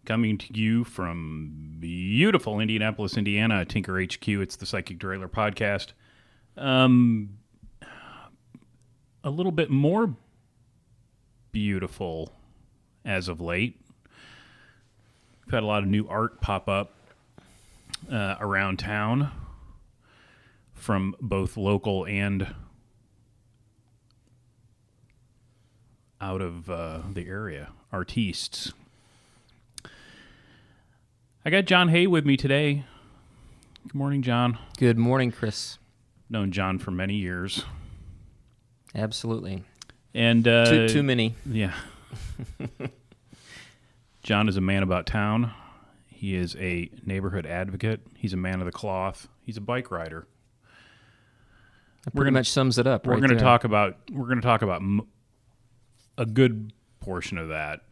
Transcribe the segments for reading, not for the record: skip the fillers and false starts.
Coming to you from beautiful Indianapolis, Indiana, Tinker HQ. It's the Psychic Derailer podcast. A little bit more beautiful as of late. We've had a lot of new art pop up around town from both local and out of the area, artistes. I got John Hay with me today. Good morning, John. Good morning, Chris. Known John for many years. Absolutely. And too many. Yeah. John is a man about town. He is a neighborhood advocate. He's a man of the cloth. He's a bike rider. That pretty much sums it up. We're going to talk about a good portion of that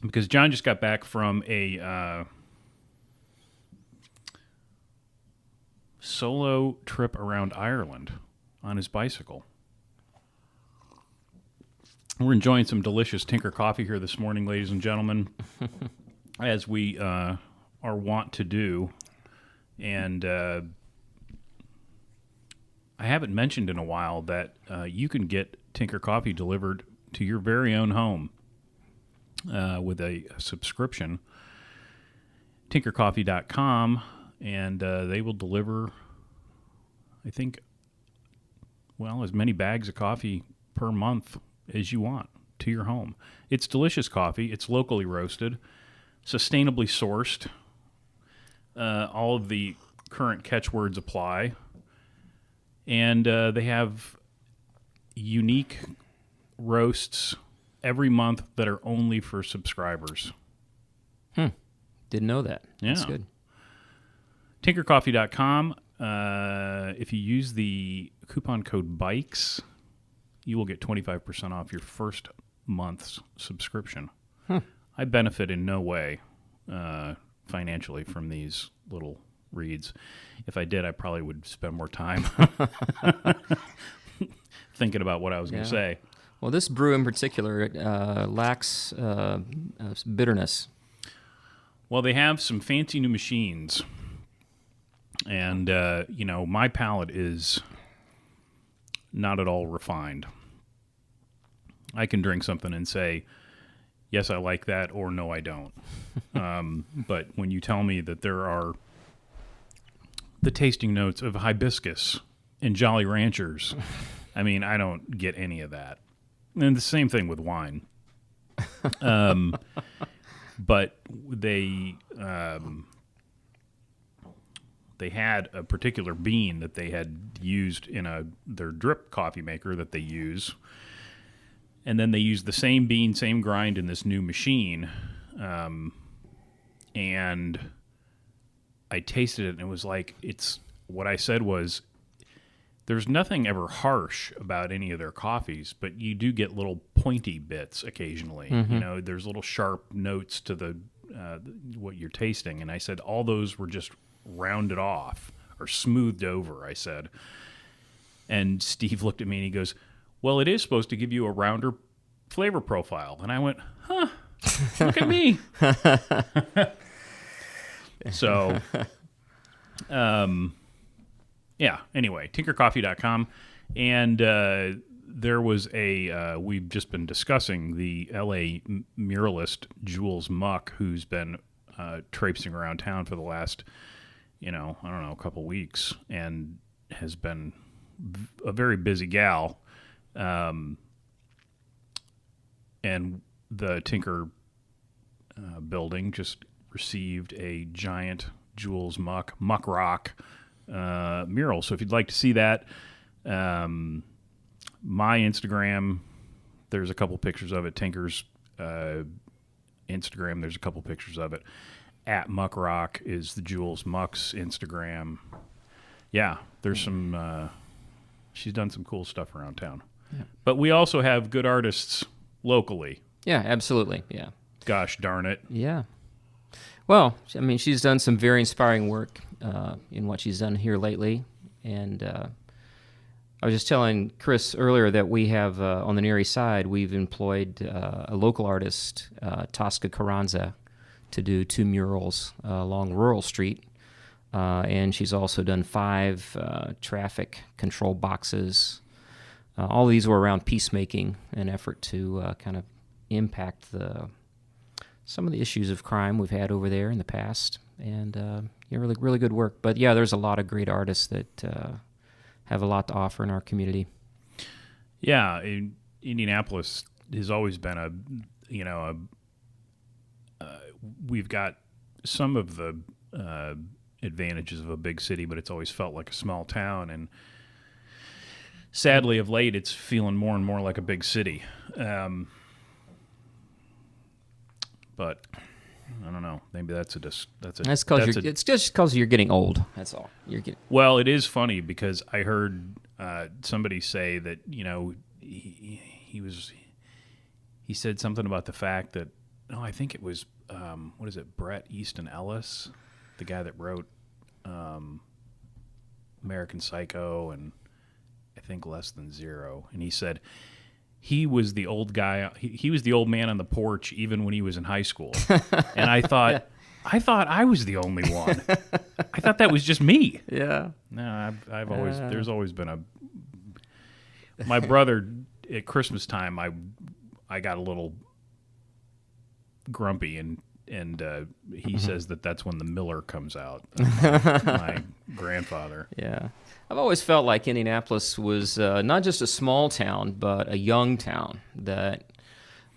because John just got back from a solo trip around Ireland on his bicycle. We're enjoying some delicious Tinker coffee here this morning, ladies and gentlemen, as we are wont to do. And I haven't mentioned in a while that you can get Tinker coffee delivered to your very own home with a subscription. tinkercoffee.com. And they will deliver, I think, as many bags of coffee per month as you want to your home. It's delicious coffee. It's locally roasted, sustainably sourced. All of the current catchwords apply. And they have unique roasts every month that are only for subscribers. Didn't know that. Yeah. That's good. Tinkercoffee.com. If you use the coupon code BIKES, you will get 25% off your first month's subscription. I benefit in no way financially from these little reads. If I did, I probably would spend more time thinking about what I was going to say. Well, this brew in particular lacks bitterness. Well, they have some fancy new machines. And, my palate is not at all refined. I can drink something and say, yes, I like that, or no, I don't. But when you tell me that there are the tasting notes of hibiscus and Jolly Ranchers, I mean, I don't get any of that. And the same thing with wine. But they had a particular bean that they had used in their drip coffee maker that they use. And then they used the same bean, same grind in this new machine. And I tasted it, and it was like, what I said was, there's nothing ever harsh about any of their coffees, but you do get little pointy bits occasionally. Mm-hmm. There's little sharp notes to what you're tasting. And I said all those were just rounded off or smoothed over, I said. And Steve looked at me and he goes, well, it is supposed to give you a rounder flavor profile. And I went, look at me. So, anyway, tinkercoffee.com. And there was we've just been discussing the LA muralist Jules Muck, who's been traipsing around town for the last, a couple weeks, and has been a very busy gal. And the Tinker building just received a giant Jules Muck rock mural. So if you'd like to see that, my Instagram, there's a couple pictures of it. Tinker's Instagram, there's a couple pictures of it. At Muckrock is the Jules Muck's Instagram. Yeah, there's some... she's done some cool stuff around town. Yeah. But we also have good artists locally. Yeah, absolutely, yeah. Gosh darn it. Yeah. Well, I mean, she's done some very inspiring work in what she's done here lately. And I was just telling Chris earlier that we have, on the Near East Side, we've employed a local artist, Tosca Carranza, to do 2 murals along Rural Street. And she's also done 5 traffic control boxes. All of these were around peacemaking, an effort to kind of impact some of the issues of crime we've had over there in the past. And really, really good work. But yeah, there's a lot of great artists that have a lot to offer in our community. Yeah, Indianapolis has always been we've got some of the advantages of a big city, but it's always felt like a small town. And sadly, of late, it's feeling more and more like a big city. But I don't know. Maybe it's just because you're getting old. That's all. Well, it is funny because I heard somebody say that he said something about the fact that I think it was what is it, Bret Easton Ellis, the guy that wrote American Psycho and I think Less Than Zero, and he said he was the old guy. He was the old man on the porch even when he was in high school. And I thought, I was the only one. I thought that was just me. Yeah. No, there's always been my brother at Christmas time. I got a little grumpy and he says that's when the Miller comes out. My grandfather. Yeah. I've always felt like Indianapolis was not just a small town, but a young town. That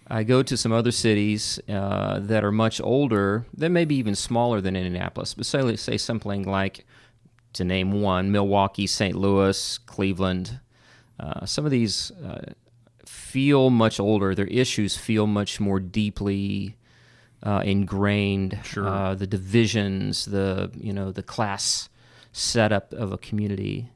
I go to some other cities that are much older, that may be even smaller than Indianapolis. But say something like, to name one, Milwaukee, St. Louis, Cleveland. Some of these feel much older. Their issues feel much more deeply ingrained. Sure. The divisions, the class setup of a community.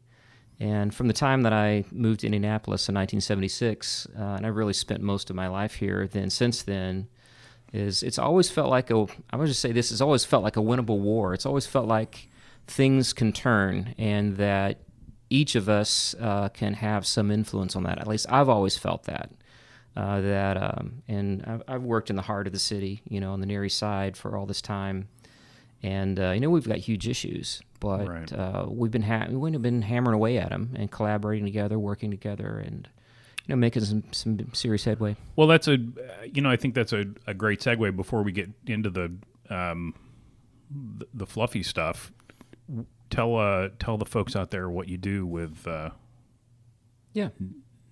And from the time that I moved to Indianapolis in 1976, and I really spent most of my life here, since then, it's always felt like it's always felt like a winnable war. It's always felt like things can turn and that each of us can have some influence on that. At least I've always felt that. And I've worked in the heart of the city, on the Near East Side for all this time. And, we've got huge issues, but right. we've been hammering away at them and collaborating together, working together, and, making some serious headway. Well, I think that's a great segue before we get into the fluffy stuff. Tell the folks out there what you do with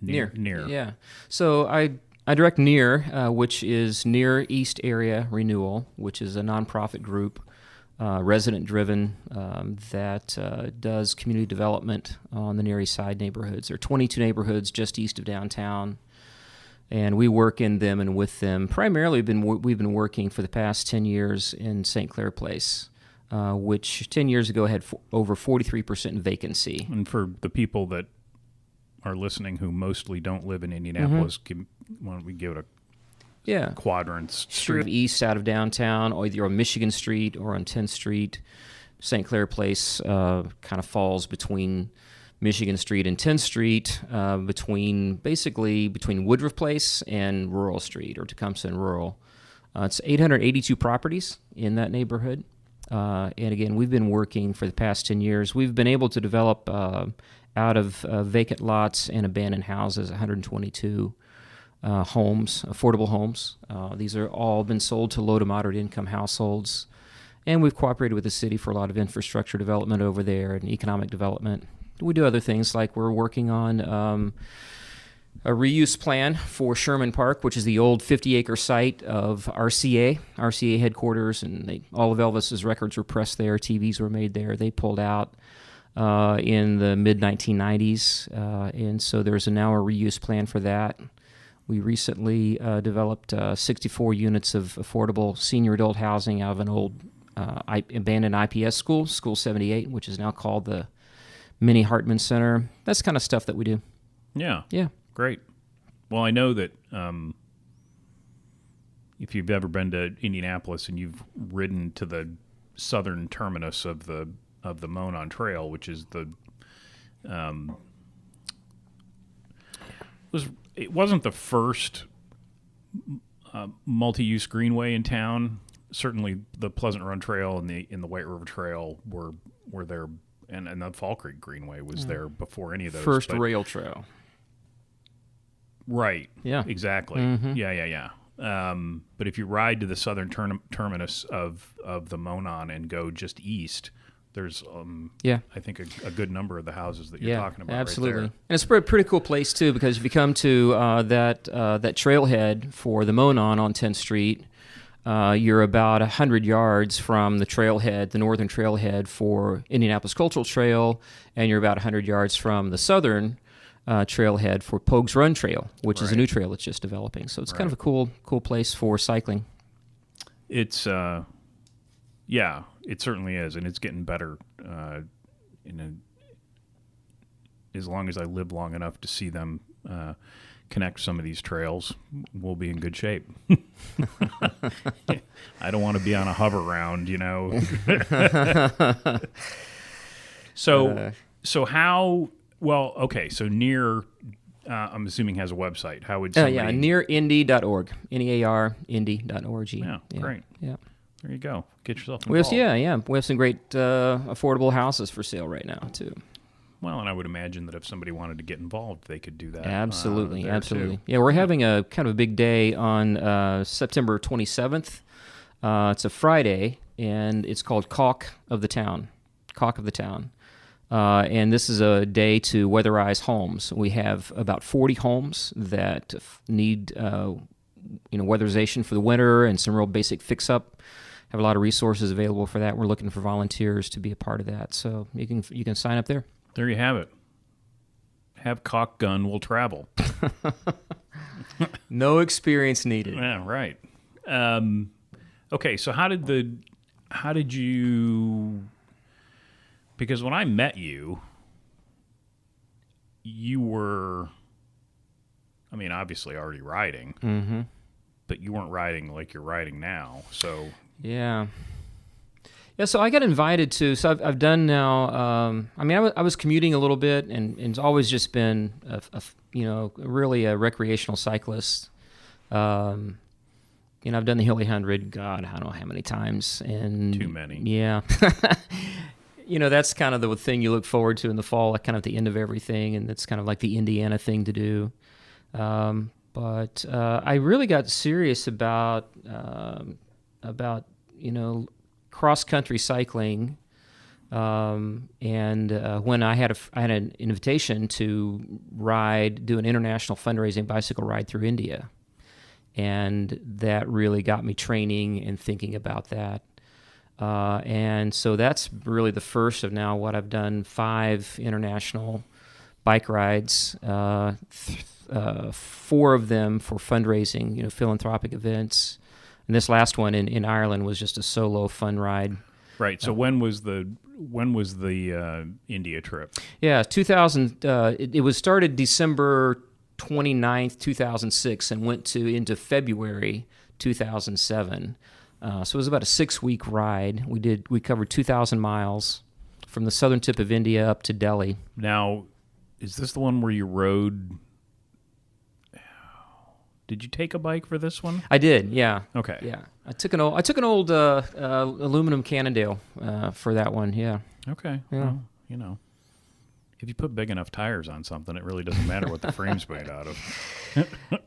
Near. Yeah. So I direct Near, which is Near East Area Renewal, which is a nonprofit group, resident-driven, that does community development on the Near East Side neighborhoods. There are 22 neighborhoods just east of downtown, and we work in them and with them. Primarily, we've been working for the past 10 years in St. Clair Place, which 10 years ago had over 43% vacancy. And for the people that are listening who mostly don't live in Indianapolis, why don't we give it a quadrants? Street east out of downtown, or either on Michigan Street or on 10th Street. St. Clair Place kind of falls between Michigan Street and 10th Street, between Woodruff Place and Rural Street, or Tecumseh and Rural. It's 882 properties in that neighborhood. And again, we've been working for the past 10 years. We've been able to develop out of vacant lots and abandoned houses, 122 homes, affordable homes. These are all been sold to low to moderate income households. And we've cooperated with the city for a lot of infrastructure development over there and economic development. We do other things, like we're working on a reuse plan for Sherman Park, which is the old 50-acre site of RCA headquarters, and all of Elvis's records were pressed there, TVs were made there. They pulled out in the mid-1990s, and so there's now a reuse plan for that. We recently developed 64 units of affordable senior adult housing out of an old abandoned IPS school, School 78, which is now called the Minnie Hartman Center. That's kind of stuff that we do. Yeah. Yeah. Great. Well, I know that if you've ever been to Indianapolis and you've ridden to the southern terminus of the Monon Trail, which is it wasn't the first multi-use greenway in town. certainly the Pleasant Run Trail and the White River Trail were there, and the Fall Creek Greenway was there before any of those. First rail trail. Right. Yeah. Exactly. Mm-hmm. Yeah. But if you ride to the southern terminus of the Monon and go just east, there's I think a good number of the houses that you're talking about. Absolutely. Right there. And it's a pretty cool place too, because if you come to that trailhead for the Monon on 10th Street, you're about 100 yards from the trailhead, the northern trailhead for Indianapolis Cultural Trail, and you're about 100 yards from the southern trailhead for Pogues Run Trail, which is a new trail that's just developing. So it's kind of a cool place for cycling. It's it certainly is, and it's getting better. As long as I live long enough to see them connect some of these trails, we'll be in good shape. I don't want to be on a hover round, So how? Well, okay. So Near, I'm assuming has a website. How would somebody? nearindy.org. NEAR indy.org. Yeah, great. Yeah. There you go. Get yourself involved. We have some great affordable houses for sale right now too. Well, and I would imagine that if somebody wanted to get involved, they could do that. Absolutely. Too. Yeah, we're having a kind of a big day on September 27th. It's a Friday, and it's called Caulk of the Town. And this is a day to weatherize homes. We have about 40 homes that need weatherization for the winter and some real basic fix-up. Have a lot of resources available for that. We're looking for volunteers to be a part of that. So you can sign up there. There you have it. Have caulk gun will travel. No experience needed. Yeah, right. Okay, so how did you? Because when I met you, you were, obviously already riding, but you weren't riding like you're riding now. So yeah. So I got invited to. So I've done now. I was commuting a little bit, and it's always just been really a recreational cyclist. I've done the Hilly 100. God, I don't know how many times. And too many. Yeah. That's kind of the thing you look forward to in the fall, like kind of at the end of everything, and it's kind of like the Indiana thing to do. But I really got serious about cross-country cycling, and when I had an invitation to do an international fundraising bicycle ride through India, and that really got me training and thinking about that. And so that's really the first of now what I've done 5 international bike rides, 4 of them for fundraising, philanthropic events. And this last one in Ireland was just a solo fun ride. Right. So when was the India trip? Yeah, 2000. It was started December 29th, 2006, and went into February 2007. So it was about a 6-week ride. We covered 2,000 miles from the southern tip of India up to Delhi. Now, is this the one where you rode? Did you take a bike for this one? I did, yeah. Okay. Yeah, I took an old aluminum Cannondale for that one. Yeah. Okay. Yeah. Well, if you put big enough tires on something, it really doesn't matter what the frame's made out of.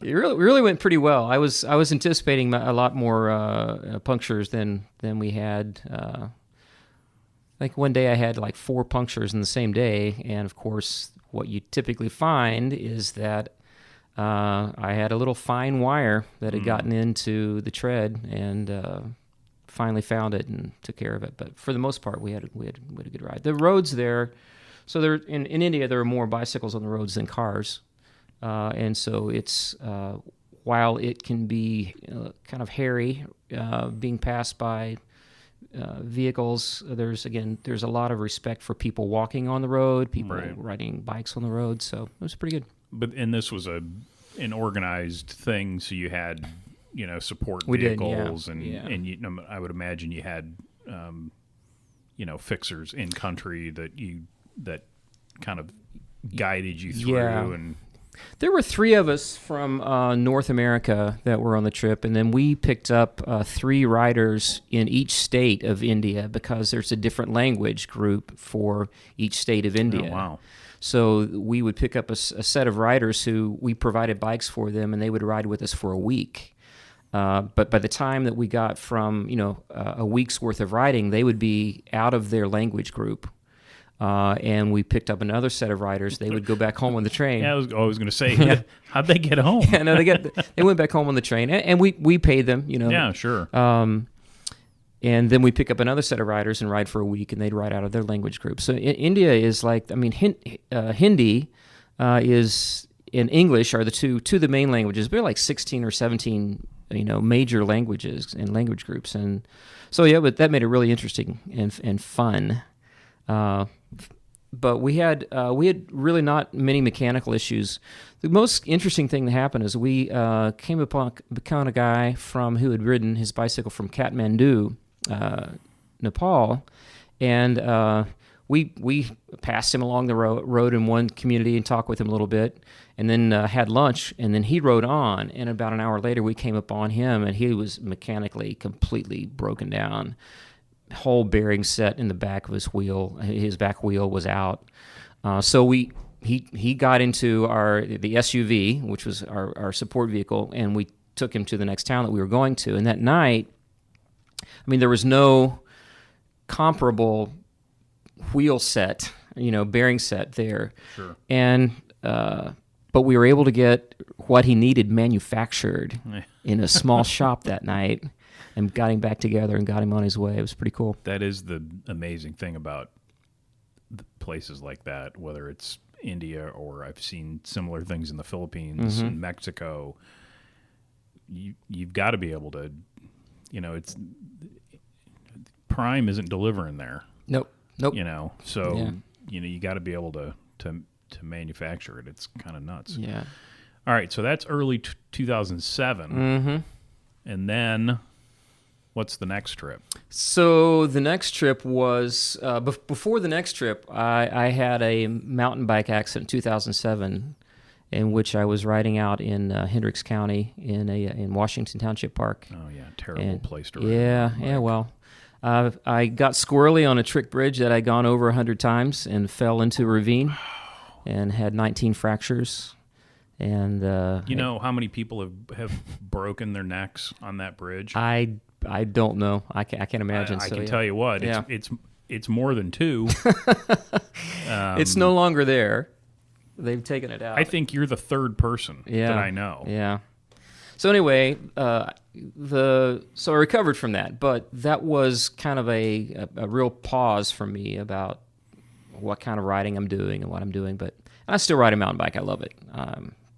It really went pretty well. I was anticipating a lot more punctures than we had. Like one day I had like 4 punctures in the same day, and of course, what you typically find is that I had a little fine wire that had gotten into the tread, and finally found it and took care of it. But for the most part, we had a good ride. The roads there, so there in India there are more bicycles on the roads than cars, and so it's while it can be kind of hairy being passed by vehicles, there's a lot of respect for people walking on the road, people riding bikes on the road. So it was pretty good. And this was an organized thing, so you had support we vehicles, did, yeah. and I would imagine you had fixers in country that kind of guided you through. There were 3 of us from North America that were on the trip, and then we picked up 3 riders in each state of India because there's a different language group for each state of India. Oh, wow. So we would pick up a set of riders who we provided bikes for them, and they would ride with us for a week. But by the time that we got from a week's worth of riding, they would be out of their language group. And we picked up another set of riders. They would go back home on the train. Yeah, I was going to say, how'd they get home? Yeah, no, they went back home on the train, and we paid them. Yeah, sure. And then we pick up another set of riders and ride for a week, and they'd ride out of their language group. So India is like, Hindi is and English are the two of the main languages. They're like 16 or 17, major languages and language groups, and so yeah, but that made it really interesting and fun. But we had really not many mechanical issues. The most interesting thing that happened is we came upon a guy who had ridden his bicycle from Kathmandu, Nepal, and we passed him along the road in one community and talked with him a little bit, and then had lunch, and then he rode on, and about an hour later we came upon him, and he was mechanically completely broken down. Whole bearing set in the back of his wheel. His back wheel was out. So he got into the SUV, which was our support vehicle, and we took him to the next town that we were going to. And that night, there was no comparable wheel set, bearing set there. Sure. And but we were able to get what he needed manufactured in a small shop that night, and got him back together and got him on his way. It was pretty cool. That is the amazing thing about places like that, whether it's India or I've seen similar things in the Philippines and Mexico. You've got to be able to, it's Prime isn't delivering there. Nope. So Yeah. You got to be able to manufacture it. It's kind of nuts. Yeah. All right, so that's early 2007, and then. What's the next trip? So the next trip was, before the next trip, I had a mountain bike accident in 2007 in which I was riding out in Hendricks County in Washington Township Park. Oh, yeah, terrible place to ride. Yeah, well, I got squirrely on a trick bridge that I'd gone over 100 times and fell into a ravine and had 19 fractures. And you know how many people have broken their necks on that bridge? I don't know. I can't imagine. I can tell you what. Yeah. It's more than 2. It's no longer there. They've taken it out. I think you're the 3rd person that I know. Yeah. So anyway, so I recovered from that, but that was kind of a real pause for me about what kind of riding I'm doing and what I'm doing. But I still ride a mountain bike. I love it.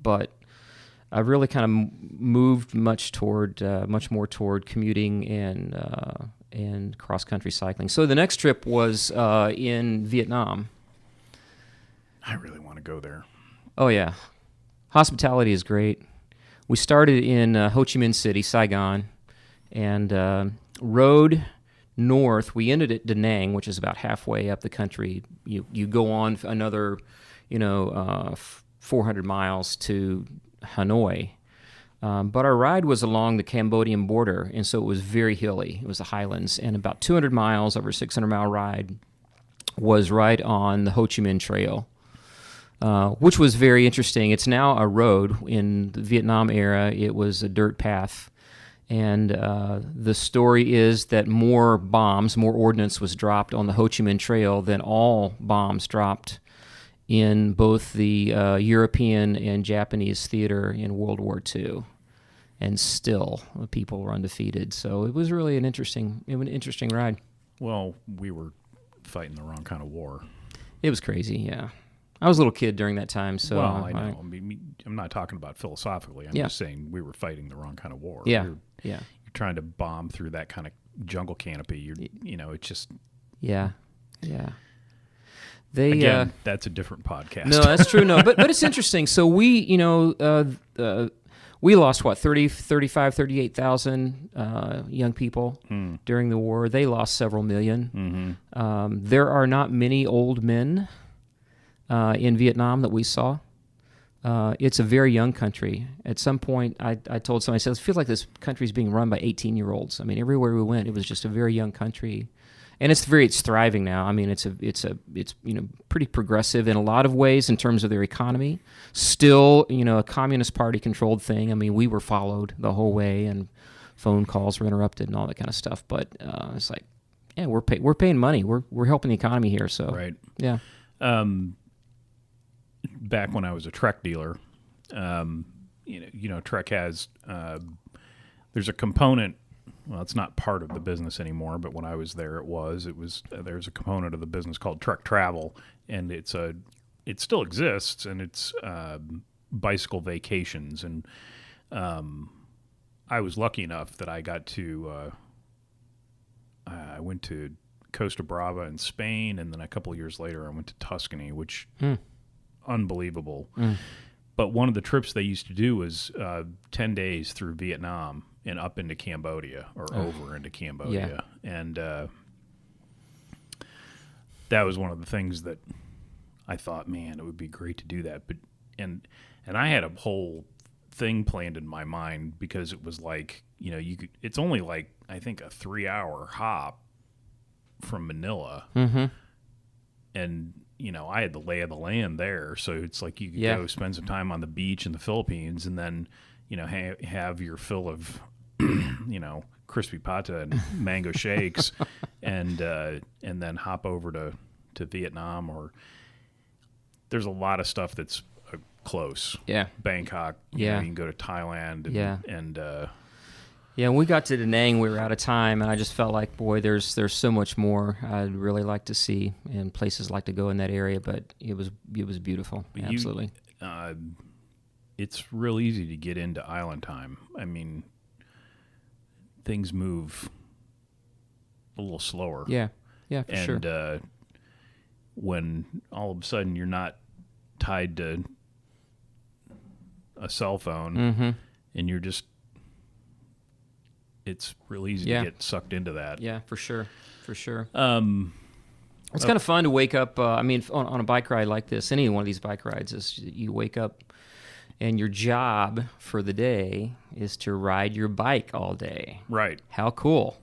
But I've really kind of moved much more toward commuting and cross country cycling. So the next trip was in Vietnam. I really want to go there. Oh yeah, hospitality is great. We started in Ho Chi Minh City, Saigon, and rode north. We ended at Da Nang, which is about halfway up the country. You go on another, 400 miles to Hanoi. But our ride was along the Cambodian border, and so it was very hilly. It was the highlands, and about 200 miles over a 600-mile ride was right on the Ho Chi Minh Trail, which was very interesting. It's now a road. In the Vietnam era, it was a dirt path, and the story is that more ordnance was dropped on the Ho Chi Minh Trail than all bombs dropped in both the European and Japanese theater in World War II, and still people were undefeated. So it was really an interesting ride. Well, we were fighting the wrong kind of war. It was crazy, yeah. I was a little kid during that time, so well, I know. I'm not talking about philosophically. I'm just saying we were fighting the wrong kind of war. Yeah, You're trying to bomb through that kind of jungle canopy. It's just yeah. Again, that's a different podcast. No, that's true. No, but it's interesting. So we lost 38,000 young people during the war. They lost several million. There are not many old men in Vietnam that we saw. it's a very young country. At some point, I told somebody, I said, it feels like this country is being run by 18-year-olds. I mean, everywhere we went, it was just a very young country. And it's thriving now. I mean, it's pretty progressive in a lot of ways in terms of their economy. Still, a Communist Party controlled thing. I mean, we were followed the whole way, and phone calls were interrupted and all that kind of stuff. But it's like, yeah, we're paying money. We're helping the economy here. So right, yeah. Back when I was a Trek dealer, Trek has there's a component. Well, it's not part of the business anymore, but when I was there, it was. There's a component of the business called Trek Travel, and it still exists, and it's bicycle vacations. And I was lucky enough that I got to. I went to Costa Brava in Spain, and then a couple of years later, I went to Tuscany, which unbelievable. But one of the trips they used to do was 10 days through Vietnam and up into Cambodia, or over into Cambodia. Yeah. And that was one of the things that I thought, man, it would be great to do that. But and I had a whole thing planned in my mind, because it was like, it's only like, I think, a 3-hour hop from Manila. Mm-hmm. And, I had the lay of the land there. So it's like you could go spend some time on the beach in the Philippines, and then, have your fill of crispy pata and mango shakes, and then hop over to Vietnam. Or there's a lot of stuff that's close. Yeah, Bangkok. You can go to Thailand. And when we got to Da Nang, we were out of time, and I just felt like, boy, there's so much more I'd really like to see, and places like to go in that area. But it was beautiful. Absolutely. It's real easy to get into island time. I mean, things move a little slower. Yeah, for sure. And when all of a sudden you're not tied to a cell phone, and you're just, it's real easy to get sucked into that. Yeah, for sure. It's kind of fun to wake up. On a bike ride like this, any one of these bike rides, is you wake up and your job for the day is to ride your bike all day. Right. How cool.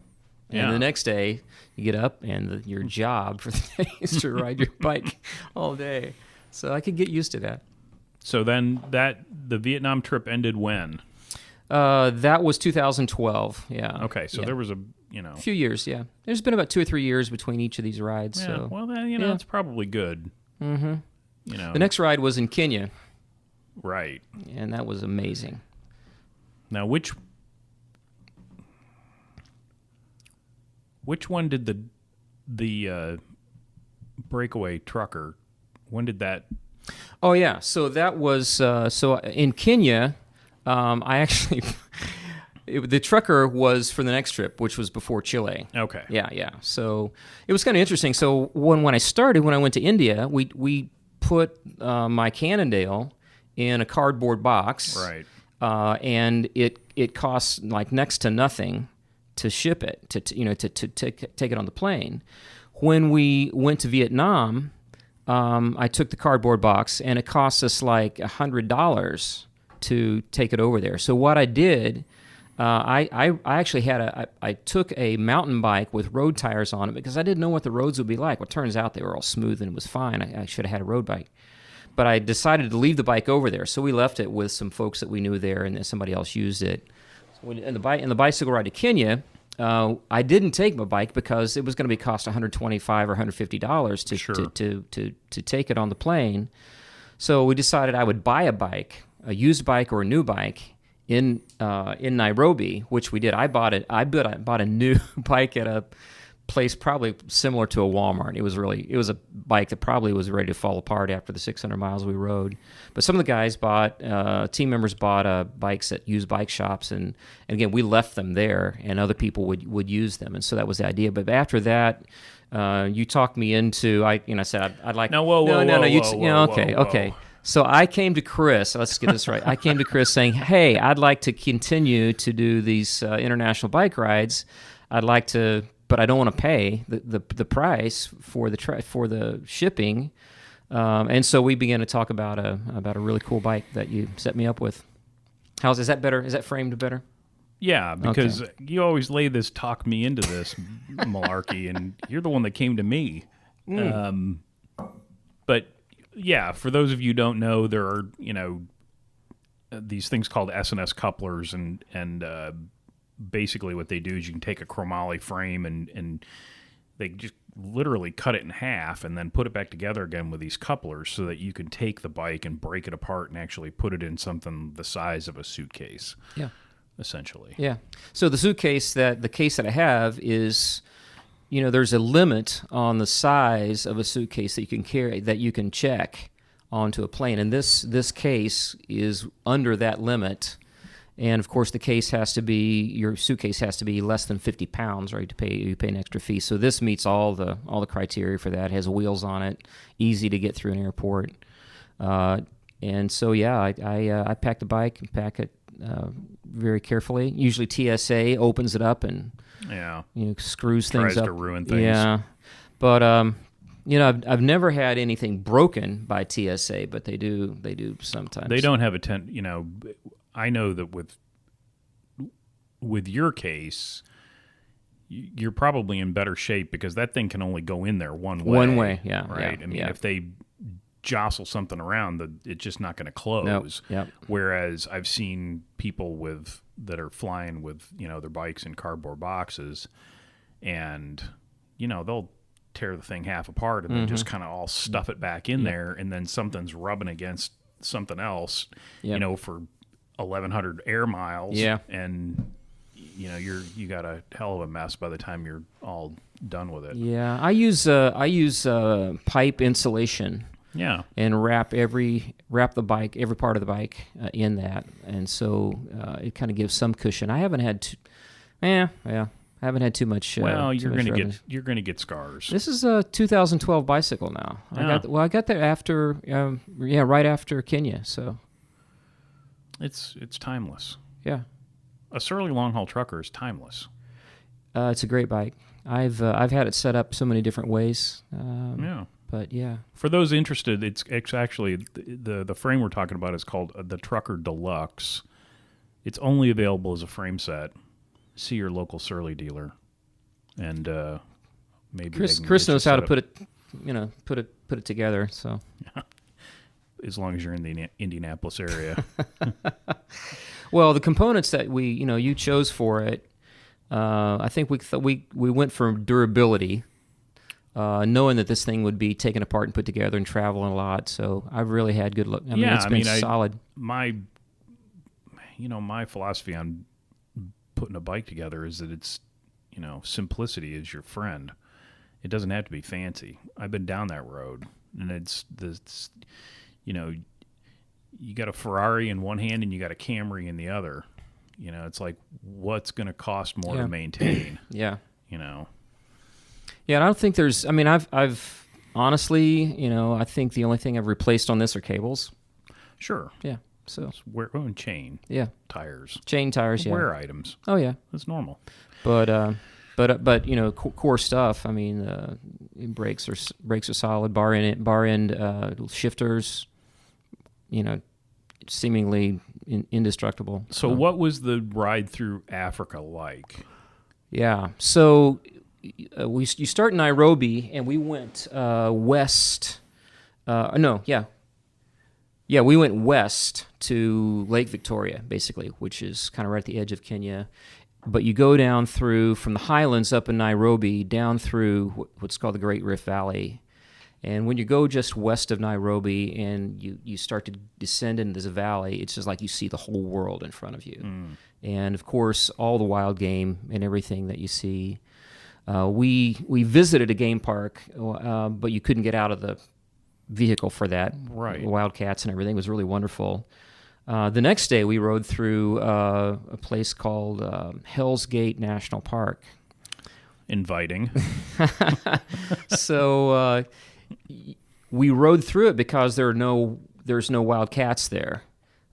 And the next day, you get up, and your job for the day is to ride your bike all day. So I could get used to that. So then the Vietnam trip ended when? That was 2012, yeah. Okay, so there was a few years, yeah. There's been about 2 or 3 years between each of these rides. Yeah, so. Well, then, it's probably good. Mm-hmm. The next ride was in Kenya. Right. And that was amazing. Now, which one did the breakaway trucker, when did that? Oh, yeah. So that was, so in Kenya, I actually, the trucker was for the next trip, which was before Chile. Okay. Yeah. So it was kind of interesting. So when I went to India, we put my Cannondale in a cardboard box. Right. And it costs like next to nothing to ship it, to take it on the plane. When we went to Vietnam, I took the cardboard box, and it cost us like $100 to take it over there. So what I did, I actually I took a mountain bike with road tires on it, because I didn't know what the roads would be like. Well, it turns out they were all smooth and it was fine. I should have had a road bike. But I decided to leave the bike over there. So we left it with some folks that we knew there, and then somebody else used it. In the bicycle ride to Kenya, I didn't take my bike because it was going to cost $125 or $150 to take it on the plane. So we decided I would buy a bike, a used bike or a new bike in Nairobi, which we did. I bought a new bike at a place probably similar to a Walmart. It was a bike that probably was ready to fall apart after the 600 miles we rode. But some of the guys team members bought bikes at used bike shops, and again, we left them there, and other people would use them, and so that was the idea. But after that, you talked me into, I said I'd like. No, whoa. Okay. So I came to Chris. Let's get this right. I came to Chris saying, "Hey, I'd like to continue to do these international bike rides. I'd like to, but I don't want to pay the price for the shipping. And so we began to talk about a really cool bike that you set me up with. Is that better? Is that framed better? Yeah, because you always lay this talk me into this malarkey, and you're the one that came to me. But yeah, for those of you who don't know, there are these things called S&S couplers, and basically what they do is you can take a chromoly frame and they just literally cut it in half and then put it back together again with these couplers so that you can take the bike and break it apart and actually put it in something the size of a suitcase. Yeah. Essentially. Yeah. So the case that I have is, there's a limit on the size of a suitcase that you can carry, that you can check onto a plane. And this case is under that limit. And of course, your suitcase has to be less than 50 pounds, right? You pay an extra fee. So this meets all the criteria for that. It has wheels on it, easy to get through an airport. And so, yeah, I pack the bike and pack it very carefully. Usually TSA opens it up and screws things up. Tries to ruin things. Yeah, but I've never had anything broken by TSA, but they do sometimes. They don't have I know that with your case, you're probably in better shape because that thing can only go in there one way. One way, yeah. Right? Yeah, I mean, if they jostle something around, it's just not going to close. Nope. Yep. Whereas I've seen people that are flying with their bikes in cardboard boxes, and they'll tear the thing half apart and then just kind of all stuff it back in there, and then something's rubbing against something else, for 1,100 air miles, and you got a hell of a mess by the time you're all done with it. Yeah, I use pipe insulation. Yeah, and wrap the bike, every part of the bike in that, and so it kind of gives some cushion. I haven't had I haven't had too much. Well, you're gonna get scars. This is a 2012 bicycle now. Yeah. I got that after right after Kenya. So it's timeless. Yeah, a Surly long haul trucker is timeless. It's a great bike. I've had it set up so many different ways. But yeah, for those interested, it's actually the frame we're talking about is called the Trucker Deluxe. It's only available as a frame set. See your local Surly dealer, and maybe Chris knows how to put it together. So, as long as you're in the Indianapolis area. Well, the components that you chose for it, I think we went for durability. Knowing that this thing would be taken apart and put together and traveling a lot, so I've really had good luck. It's been solid. My philosophy on putting a bike together is that it's, simplicity is your friend. It doesn't have to be fancy. I've been down that road, and you got a Ferrari in one hand and you got a Camry in the other. It's like, what's going to cost more to maintain? Yeah. Yeah, and I don't think there's. I've honestly, I think the only thing I've replaced on this are cables. Sure. Yeah. So wear chain. Yeah. Tires. Chain tires. Yeah. Wear items. Oh yeah. That's normal. But core stuff. Brakes are solid. Bar end shifters. Seemingly indestructible. So what was the ride through Africa like? Yeah. So. You start in Nairobi, and we went west. We went west to Lake Victoria, basically, which is kind of right at the edge of Kenya. But you go down from the highlands up in Nairobi, down through what's called the Great Rift Valley. And when you go just west of Nairobi and you start to descend into this valley, it's just like you see the whole world in front of you. And, of course, all the wild game and everything that you see. We visited a game park, but you couldn't get out of the vehicle for that. Right. Wildcats and everything was really wonderful. The next day, we rode through a place called Hell's Gate National Park. Inviting. So we rode through it because there's no wildcats there.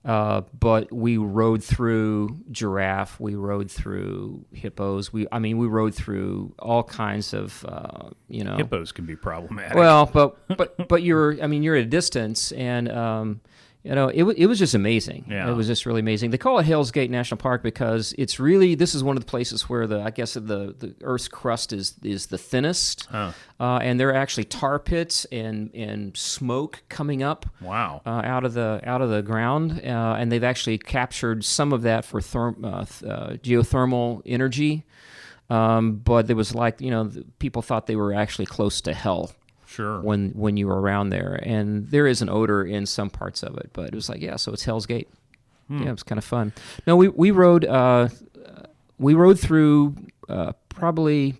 But we rode through giraffe, we rode through hippos. We rode through all kinds of, Hippos can be problematic. Well, but you're at a distance, and it was just amazing. Yeah. It was just really amazing. They call it Hell's Gate National Park because this is one of the places where the Earth's crust is the thinnest, and there are actually tar pits and smoke coming up. Wow. Out of the ground, and they've actually captured some of that for geothermal energy. But there was people thought they were actually close to hell. Sure. When you were around there, and there is an odor in some parts of it, but it was so it's Hell's Gate. Yeah, it was kind of fun. No, we rode through probably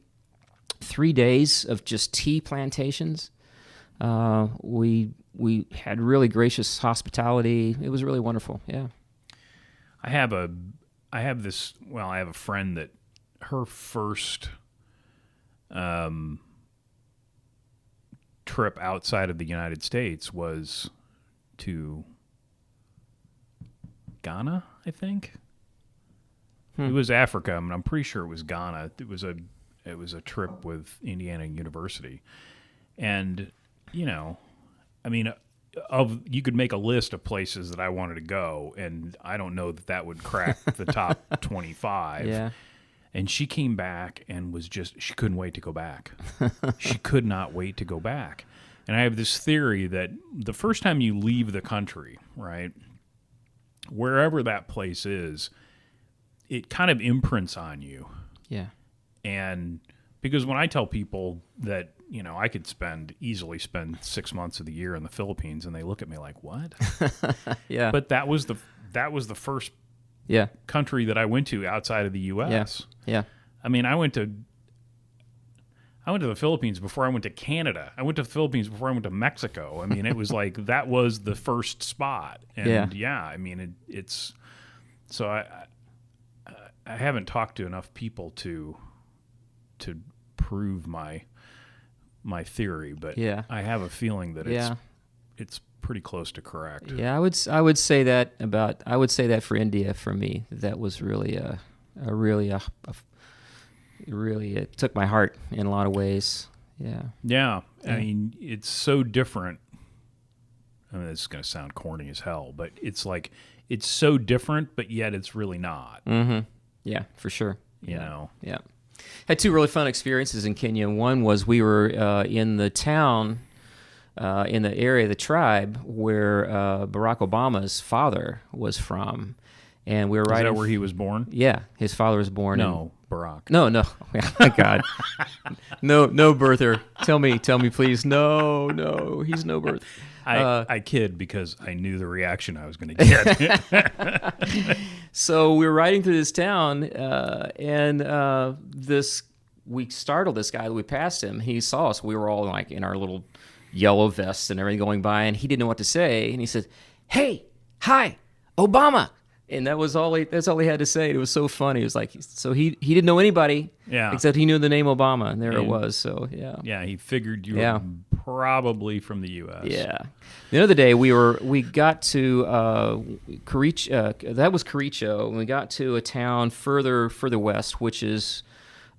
3 days of just tea plantations. We had really gracious hospitality. It was really wonderful. Yeah. I have a friend that her first trip outside of the United States was to Ghana, I think. It was Africa. I'm pretty sure it was Ghana. It was a trip with Indiana University. And, you could make a list of places that I wanted to go, and I don't know that would crack the top 25. Yeah. And she came back and she couldn't wait to go back. She could not wait to go back. And I have this theory that the first time you leave the country, right, wherever that place is, it kind of imprints on you. Yeah. And because when I tell people that, I could easily spend 6 months of the year in the Philippines, and they look at me like, what? Yeah. But that was the first country that I went to outside of the U.S. Yeah. I went to the Philippines before I went to Canada. I went to the Philippines before I went to Mexico. It was like that was the first spot. And it's so I haven't talked to enough people to prove my theory, but I have a feeling that it's pretty close to correct. Yeah, I would say that for India, for me, that was really it took my heart in a lot of ways. Yeah. Yeah. It's so different. This is going to sound corny as hell, but it's like it's so different, but yet it's really not. Mm-hmm. Yeah, for sure. Yeah. Had two really fun experiences in Kenya. One was we were in the town, in the area of the tribe where Barack Obama's father was from. And we were right. Is that where he was born? Yeah, his father was born. No, Barack. No. Oh, God. No birther. Tell me, please. No, he's no birther. I kid because I knew the reaction I was going to get. So we were riding through this town, and we startled this guy. We passed him. He saw us. We were all like in our little yellow vests and everything going by, and he didn't know what to say. And he said, "Hey, hi, Obama." And that's all he had to say. It was so funny. It was like, so he didn't know anybody, except he knew the name Obama, and it was. So yeah, he figured you were probably from the U.S. Yeah. The other day we got to Kericho. That was Kericho, and we got to a town further west, which is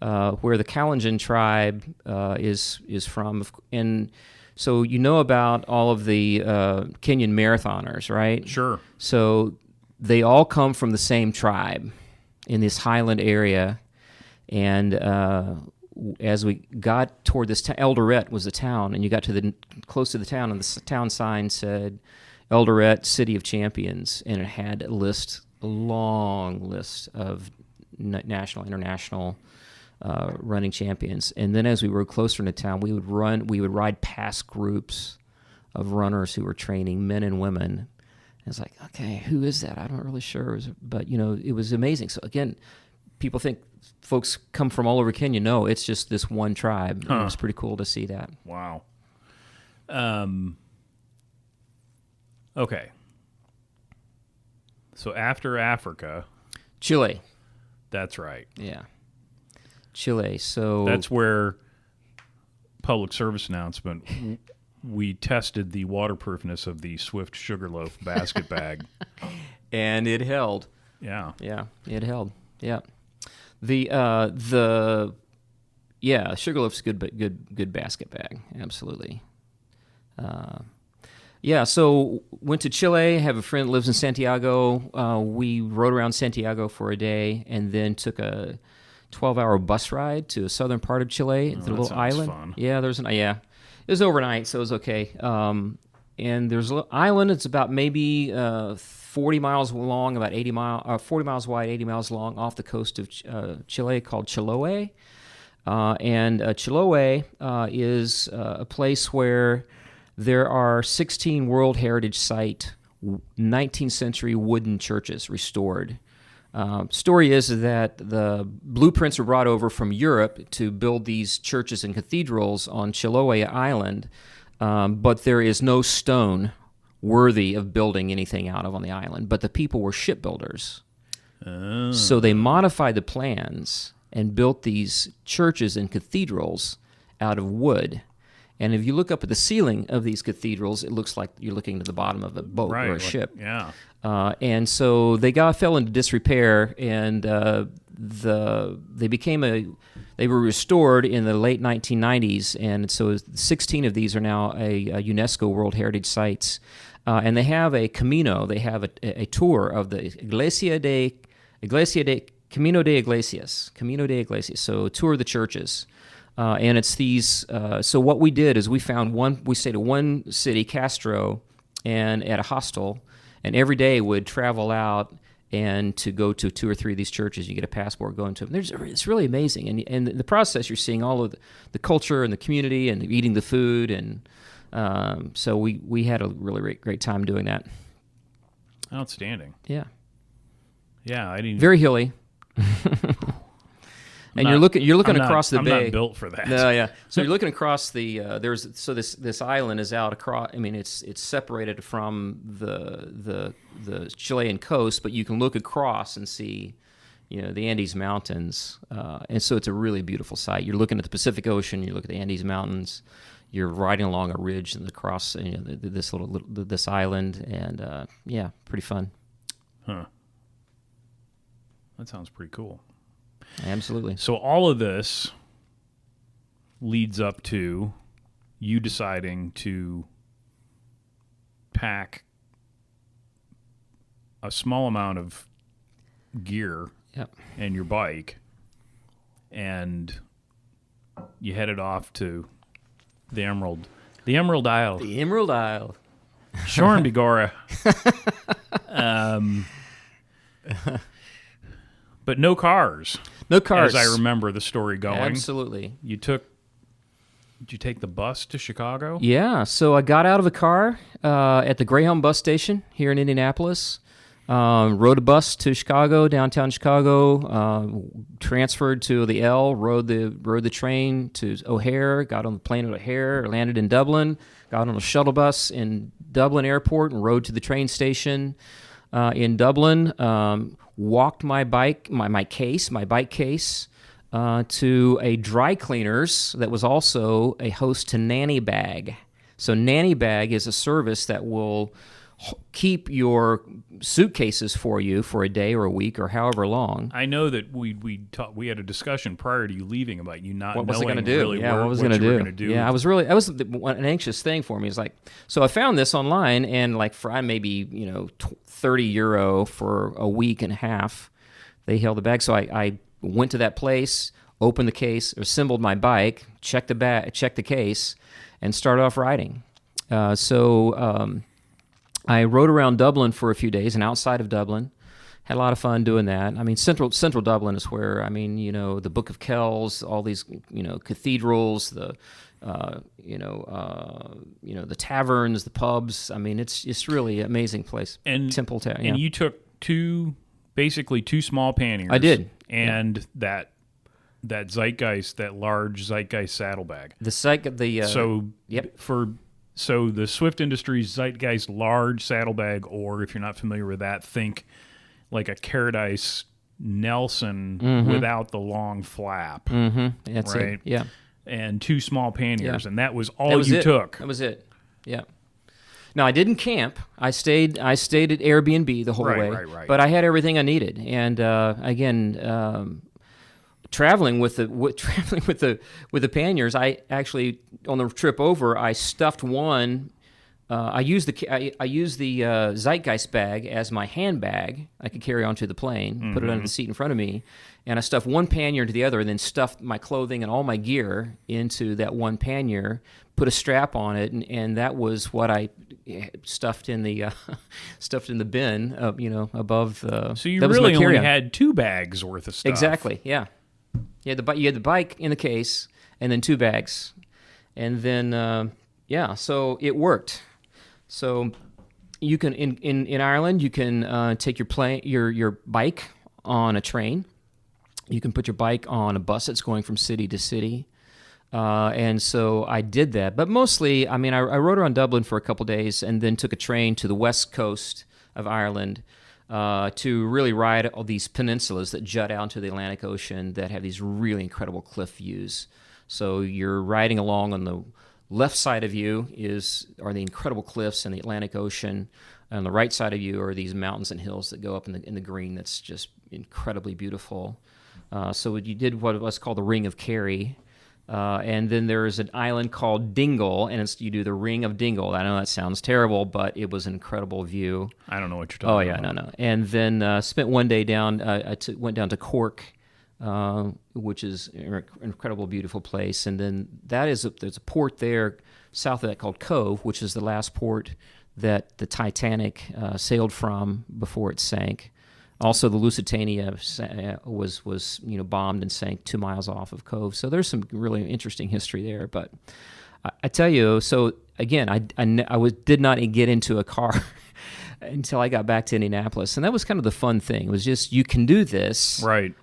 where the Kalenjin tribe is from, and so about all of the Kenyan marathoners, right? Sure. So they all come from the same tribe in this highland area, and as we got toward this Eldoret was the town, and you got close to the town, and the town sign said Eldoret, City of Champions, and it had a long list of national, international running champions. And then as we were closer to town, we would ride past groups of runners who were training, men and women. It's like, okay, who is that? I'm not really sure. But, it was amazing. So, again, people think folks come from all over Kenya. No, it's just this one tribe. It was pretty cool to see that. Wow. Okay. So after Africa... Chile. That's right. Yeah. Chile. So that's where public service announcement... we tested the waterproofness of the Swift Sugarloaf basket bag. And it held. Yeah. Yeah, it held. Yeah. Sugarloaf's a good basket bag. Absolutely. So went to Chile. Have a friend that lives in Santiago. We rode around Santiago for a day, and then took a 12-hour bus ride to a southern part of Chile, the little island. Fun. Yeah, it was overnight, so it was okay. And there's a little island. It's about maybe 40 miles long, about 40 miles wide, 80 miles long, off the coast of Chile, called Chiloé. Chiloé is a place where there are 16 World Heritage Site 19th century wooden churches restored. Story is that the blueprints were brought over from Europe to build these churches and cathedrals on Chiloé Island, but there is no stone worthy of building anything out of on the island. But the people were shipbuilders. Oh. So they modified the plans and built these churches and cathedrals out of wood. And if you look up at the ceiling of these cathedrals, it looks like you're looking to the bottom of a boat or a ship. Yeah. And so they fell into disrepair, and they were restored in the late 1990s, and so 16 of these are now a UNESCO World Heritage Sites. And they have a Camino. They have a tour of the Camino de Iglesias. So tour of the churches. And it's these. So what we did is we stayed at one city, Castro, and at a hostel, and every day would travel out and to go to 2 or 3 of these churches. You get a passport going to them. It's really amazing, and in the process, you're seeing all of the culture and the community and eating the food, and so we had a really great time doing that. Outstanding. Yeah. Yeah, I didn't. Very hilly. And you're looking across the bay. I'm not built for that. No, yeah. So you're looking across the this island is out across. I mean, it's separated from the Chilean coast, but you can look across and see, the Andes Mountains, and so it's a really beautiful sight. You're looking at the Pacific Ocean. You look at the Andes Mountains. You're riding along a ridge and across this island, and pretty fun. Huh. That sounds pretty cool. Absolutely. So all of this leads up to you deciding to pack a small amount of gear and your bike, and you headed off to the Emerald Isle. The Emerald Isle. Shorn Bigora. But no cars. No cars. As I remember the story going. Absolutely. Did you take the bus to Chicago? Yeah. So I got out of the car at the Greyhound bus station here in Indianapolis. Rode a bus to Chicago, downtown Chicago. Transferred to the L. Rode the train to O'Hare. Got on the plane at O'Hare. Landed in Dublin. Got on a shuttle bus in Dublin Airport and rode to the train station in Dublin. Walked my bike case to a dry cleaners that was also a host to Nanny Bag. So Nanny Bag is a service that will keep your suitcases for you for a day or a week or however long. I know that we had a discussion prior to you leaving about you not what was knowing I going to do? Really yeah, what was you going were going to do. Yeah, that was an anxious thing for me. It's like, so I found this online, and like for maybe €30 for a week and a half, they held the bag. So I went to that place, opened the case, assembled my bike, checked the case, and started off riding. I rode around Dublin for a few days, and outside of Dublin, had a lot of fun doing that. I mean, central Dublin is where, the Book of Kells, all these, cathedrals, the taverns, the pubs. I mean, it's really an amazing place. And Temple Town. And you took basically two small panniers. I did. And that Zeitgeist, that large Zeitgeist saddlebag. So the Swift Industries Zeitgeist large saddlebag, or if you're not familiar with that, think like a Paradise Nelson without the long flap. Mm-hmm. That's right? it. Yeah. And two small panniers, Yeah. and that was all you took. That was it. Yeah. Now I didn't camp. I stayed at Airbnb the whole way. Right. But I had everything I needed. And again, traveling with the panniers, I actually on the trip over, I stuffed one. I used the Zeitgeist bag as my handbag. I could carry onto the plane, put it under the seat in front of me, and I stuffed one pannier into the other, and then stuffed my clothing and all my gear into that one pannier. Put a strap on it, and that was what I stuffed in the bin, above the. So you really only had 2 bags worth of stuff. Exactly. Yeah. You had the bike in the case, and then 2 bags, and then so it worked. So you can in Ireland you can take your bike on a train. You can put your bike on a bus that's going from city to city. And so I did that. But mostly, I rode around Dublin for a couple days and then took a train to the west coast of Ireland to really ride all these peninsulas that jut out into the Atlantic Ocean that have these really incredible cliff views. So you're riding along on the left side of you are the incredible cliffs and the Atlantic Ocean. On the right side of you are these mountains and hills that go up in the green. That's just incredibly beautiful. So you did what was called the Ring of Kerry. And then there's an island called Dingle, and you do the Ring of Dingle. I know that sounds terrible, but it was an incredible view. I don't know what you're talking about. Oh, yeah, no. And then spent one day down, went down to Cork, which is an incredible, beautiful place. And then there's a port there south of that called Cove, which is the last port that the Titanic sailed from before it sank. Also, the Lusitania was bombed and sank 2 miles off of Cove. So there's some really interesting history there. But I tell you, so again, I did not get into a car until I got back to Indianapolis, and that was kind of the fun thing. It was just you can do this, right?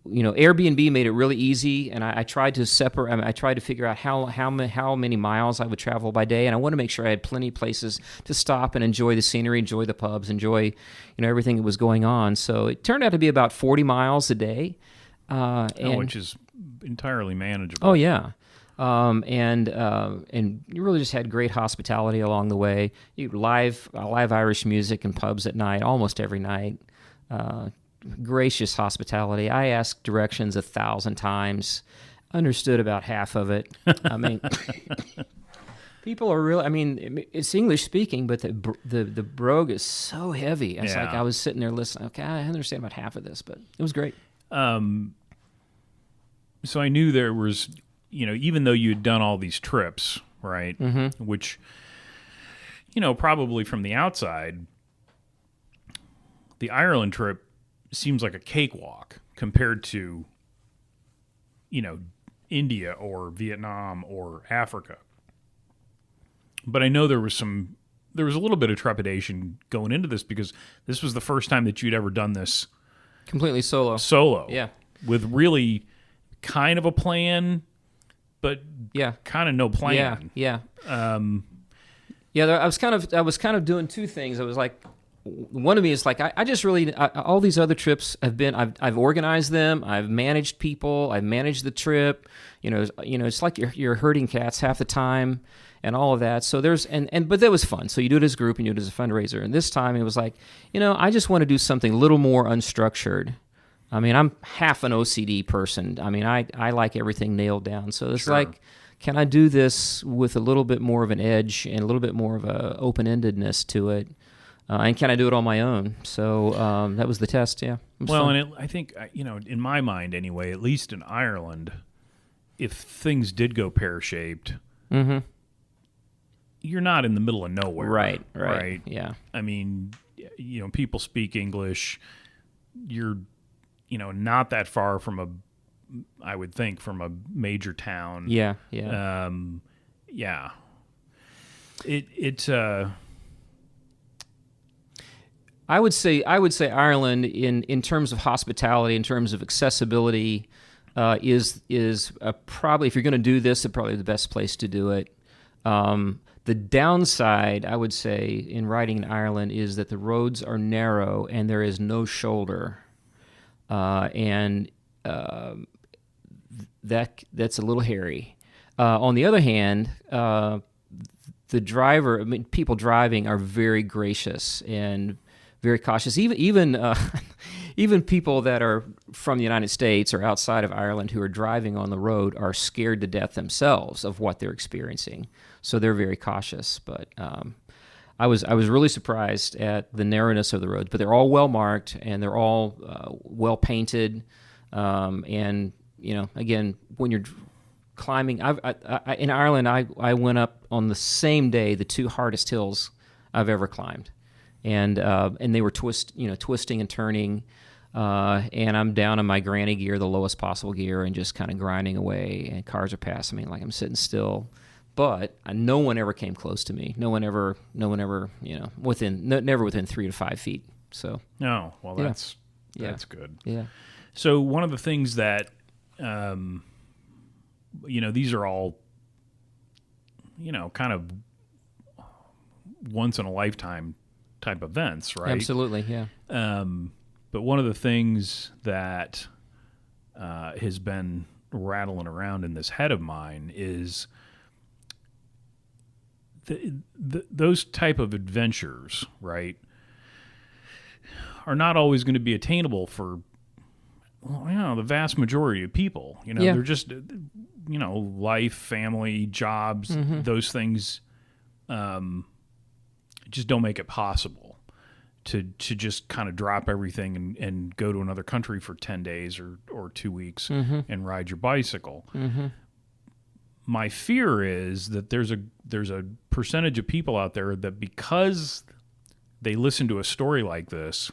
Airbnb made it really easy, and I tried to separate. I tried to figure out how many miles I would travel by day, and I wanted to make sure I had plenty of places to stop and enjoy the scenery, enjoy the pubs, enjoy everything that was going on. So it turned out to be about 40 miles a day, which is entirely manageable. Oh yeah. And you really just had great hospitality along the way. Live Irish music in pubs at night, almost every night. Gracious hospitality. I asked directions 1,000 times, understood about half of it. I mean, people are really. I mean, it's English speaking, but the brogue is so heavy. It's like I was sitting there listening. Okay, I understand about half of this, but it was great. So I knew there was, even though you had done all these trips, right? Mm-hmm. Which, probably from the outside, the Ireland trip seems like a cakewalk compared to, India or Vietnam or Africa. But I know there was a little bit of trepidation going into this because this was the first time that you'd ever done this completely solo. Yeah. With really kind of a plan, but kind of no plan. Yeah. I was kind of doing two things. I was like, one of me is like I just really all these other trips have been I've organized them, I've managed people, I've managed the trip. It's like you're herding cats half the time and all of that. So there's but that was fun. So you do it as a group and you do it as a fundraiser. And this time it was like, I just want to do something a little more unstructured. I mean, I'm half an OCD person. I mean, I like everything nailed down. So it's like, can I do this with a little bit more of an edge and a little bit more of a open-endedness to it? And can I do it on my own? So that was the test, yeah. Well, fun. I think, in my mind anyway, at least in Ireland, if things did go pear-shaped, mm-hmm. you're not in the middle of nowhere. Right, yeah. I mean, people speak English. You're, not that far from I would think, from a major town. Yeah. I would say Ireland in terms of hospitality, in terms of accessibility, is probably, if you're going to do this, probably the best place to do it. The downside, I would say, in riding in Ireland is that the roads are narrow and there is no shoulder, and that's a little hairy. On the other hand, the driver, I mean, people driving are very gracious and very cautious. Even people that are from the United States or outside of Ireland who are driving on the road are scared to death themselves of what they're experiencing. So they're very cautious. But I was really surprised at the narrowness of the roads. But they're all well marked and they're all well painted. And again, when you're climbing, in Ireland, I went up on the same day the two hardest hills I've ever climbed. And they were twisting and turning, and I'm down in my granny gear, the lowest possible gear, and just kind of grinding away. And cars are passing me like I'm sitting still, but no one ever came close to me. No one ever, never within 3 to 5 feet. So no, well that's good. Yeah. So one of the things that these are all kind of once in a lifetime type events, right? Absolutely, yeah. But one of the things that has been rattling around in this head of mine is those type of adventures, right, are not always going to be attainable for the vast majority of people. They're just life, family, jobs, those things just don't make it possible to just kind of drop everything and go to another country for 10 days or 2 weeks and ride your bicycle. My fear is that there's a percentage of people out there that because they listen to a story like this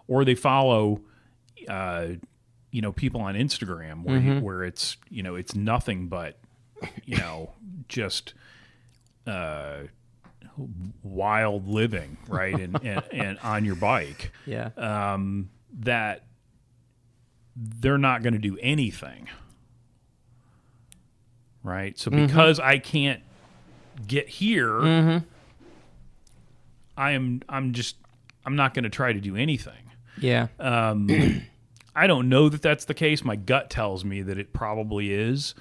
or they follow people on Instagram where it's it's nothing but just wild living, right? and on your bike. Yeah. That they're not going to do anything. Right? So because I can't get here, I'm not going to try to do anything. Yeah. I don't know that that's the case. My gut tells me that it probably is.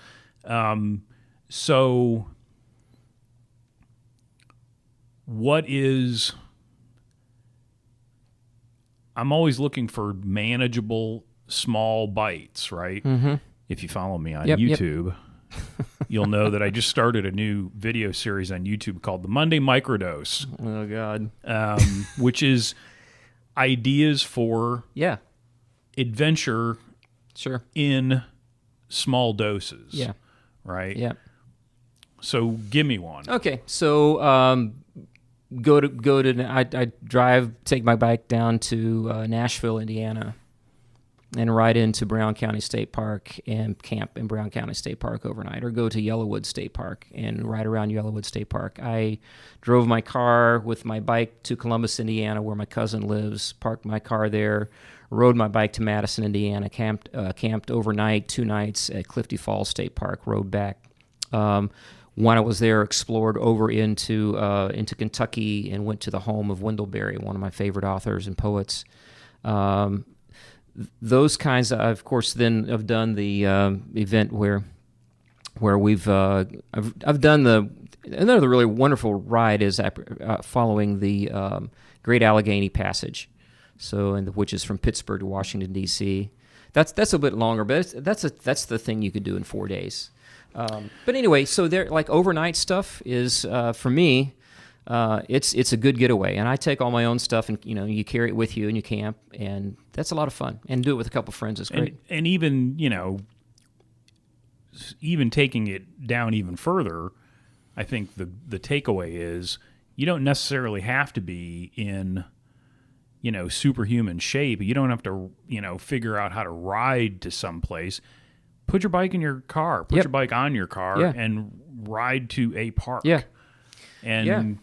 So I'm always looking for manageable small bites, right? If you follow me on YouTube, you'll know that I just started a new video series on YouTube called The Monday Microdose. Oh, God. Which is ideas for adventure in small doses. Yeah. Right? Yeah. So give me one. Okay. So I take my bike down to Nashville, Indiana, and ride into Brown County State Park and camp in Brown County State Park overnight, or go to Yellowwood State Park and ride around Yellowwood State Park. I drove my car with my bike to Columbus, Indiana, where my cousin lives, parked my car there, rode my bike to Madison, Indiana, camped overnight, 2 nights at Clifty Falls State Park, rode back. When I was there, explored over into Kentucky and went to the home of Wendell Berry, one of my favorite authors and poets. Those kinds of course, then have done the event where we've I've done another really wonderful ride is following the Great Allegheny Passage, which is from Pittsburgh to Washington D.C. That's a bit longer, but that's the thing you could do in 4 days. But anyway, so there, like, overnight stuff is for me. It's a good getaway, and I take all my own stuff, and you carry it with you, and you camp, and that's a lot of fun. And do it with a couple friends is great. And even even taking it down even further, I think the takeaway is you don't necessarily have to be in superhuman shape. You don't have to figure out how to ride to some place. Put your bike in your car. Put your bike on your car and ride to a park. Yeah. And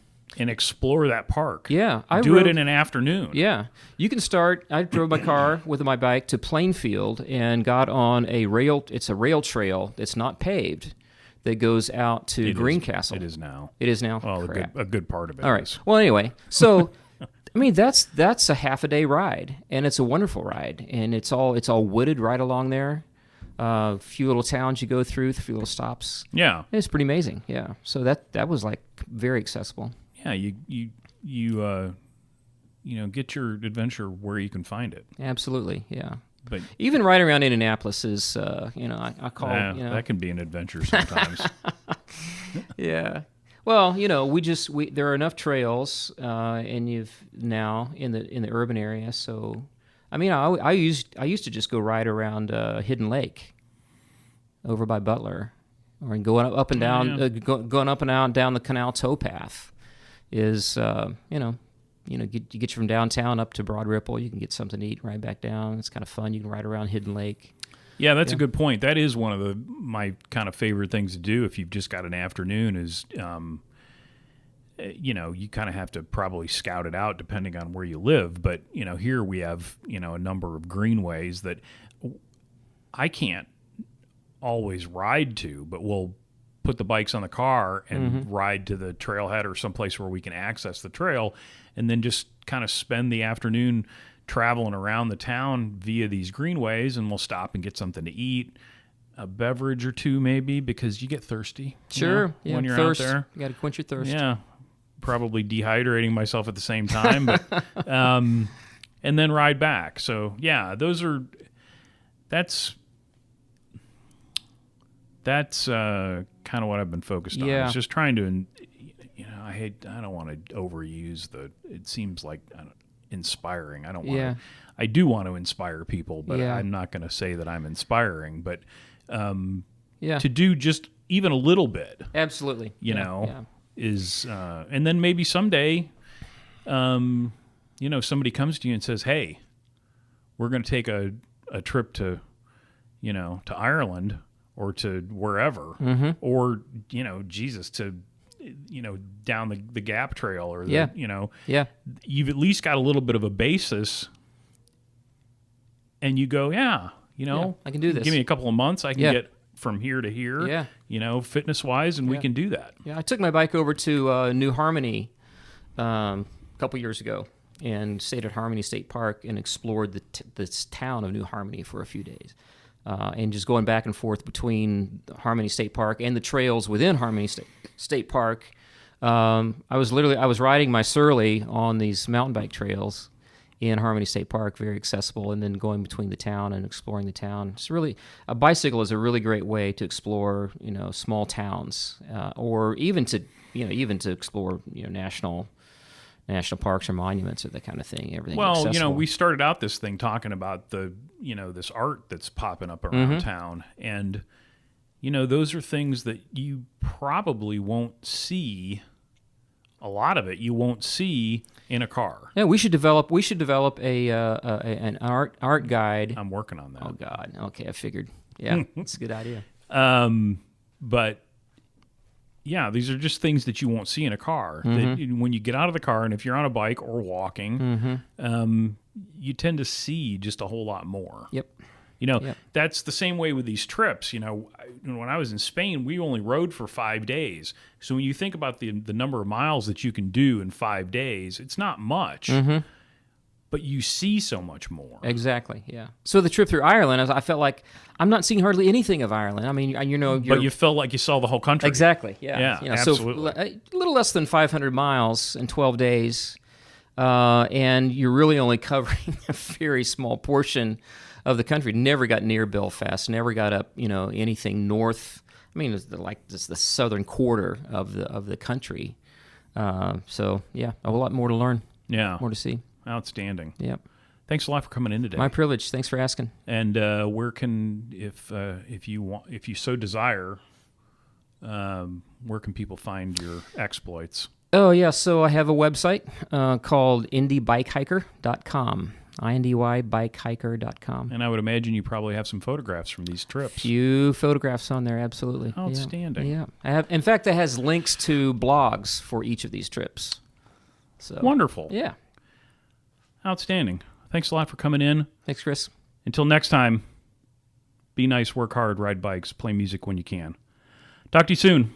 explore that park. Yeah. Do it in an afternoon. Yeah. You can start. I drove my car with my bike to Plainfield and got on a rail. It's a rail trail that's not paved that goes out to Greencastle. It is now. It is now? Well, a good part of it. All right. is. Well, anyway, so I mean that's a half a day ride, and it's a wonderful ride, and it's all wooded right along there. A few little towns you go through, a few little stops. Yeah. It's pretty amazing. Yeah. So that was like very accessible. Yeah. You get your adventure where you can find it. Absolutely. Yeah. But even right around Indianapolis is, I call that can be an adventure sometimes. Yeah. Well, there are enough trails, and you've now in the urban area. So, I mean, I used to just go ride around Hidden Lake over by Butler, or going up and down, going up and down the Canal Towpath. Is you get you from downtown up to Broad Ripple. You can get something to eat right back down. It's kind of fun. You can ride around Hidden Lake. Yeah, that's a good point. That is one of my kind of favorite things to do if you've just got an afternoon is, you kind of have to probably scout it out depending on where you live. But, here we have, a number of greenways that I can't always ride to, but we'll put the bikes on the car and ride to the trailhead or someplace where we can access the trail and then just kind of spend the afternoon traveling around the town via these greenways, and we'll stop and get something to eat, a beverage or two maybe, because you get thirsty. Sure. When you're thirst. out there. You got to quench your thirst. Yeah. Probably dehydrating myself at the same time, but and then ride back. So, yeah, that's kind of what I've been focused on. Yeah. It's just trying to, I don't want to overuse it seems like, inspiring. I don't want to. I do want to inspire people, but I'm not going to say that I'm inspiring. But to do just even a little bit, absolutely, is and then maybe someday, somebody comes to you and says, "Hey, we're going to take a trip to, to Ireland or to wherever, or Jesus to." Down the Gap Trail or you've at least got a little bit of a basis, and you go, I can do this. Give me a couple of months, I can get from here to here, fitness wise, and we can do that. Yeah, I took my bike over to New Harmony a couple years ago and stayed at Harmony State Park and explored this town of New Harmony for a few days. And just going back and forth between Harmony State Park and the trails within Harmony State Park. I was riding my Surly on these mountain bike trails in Harmony State Park, very accessible, and then going between the town and exploring the town. It's really, a bicycle is a really great way to explore, small towns, or even to explore, national parks or monuments or that kind of thing. Everything. Well, accessible. We started out this thing talking about this art that's popping up around town, and those are things that you probably won't see. A lot of it you won't see in a car. Yeah, we should develop an art guide. I'm working on that. Oh God. Okay, I figured. Yeah, it's a good idea. But yeah, these are just things that you won't see in a car. That when you get out of the car, and if you're on a bike or walking, you tend to see just a whole lot more. Yep. That's the same way with these trips. When I was in Spain, we only rode for 5 days. So when you think about the number of miles that you can do in 5 days, it's not much. But you see so much more. Exactly, yeah. So the trip through Ireland, I felt like I'm not seeing hardly anything of Ireland. I mean, but you felt like you saw the whole country. Exactly, yeah. Absolutely. So a little less than 500 miles in 12 days, and you're really only covering a very small portion of the country. Never got near Belfast. Never got up, anything north. I mean, it's just the southern quarter of the country. So yeah, a whole lot more to learn. Yeah, more to see. Outstanding. Yep. Thanks a lot for coming in today. My privilege. Thanks for asking. And where can, if you so desire, where can people find your exploits? Oh yeah, so I have a website called indybikehiker.com. INDYBikehiker.com. And I would imagine you probably have some photographs from these trips. Few photographs on there, absolutely. Outstanding. Yeah. I have. In fact, it has links to blogs for each of these trips. So wonderful. Yeah. Outstanding. Thanks a lot for coming in. Thanks, Chris. Until next time, be nice, work hard, ride bikes, play music when you can. Talk to you soon.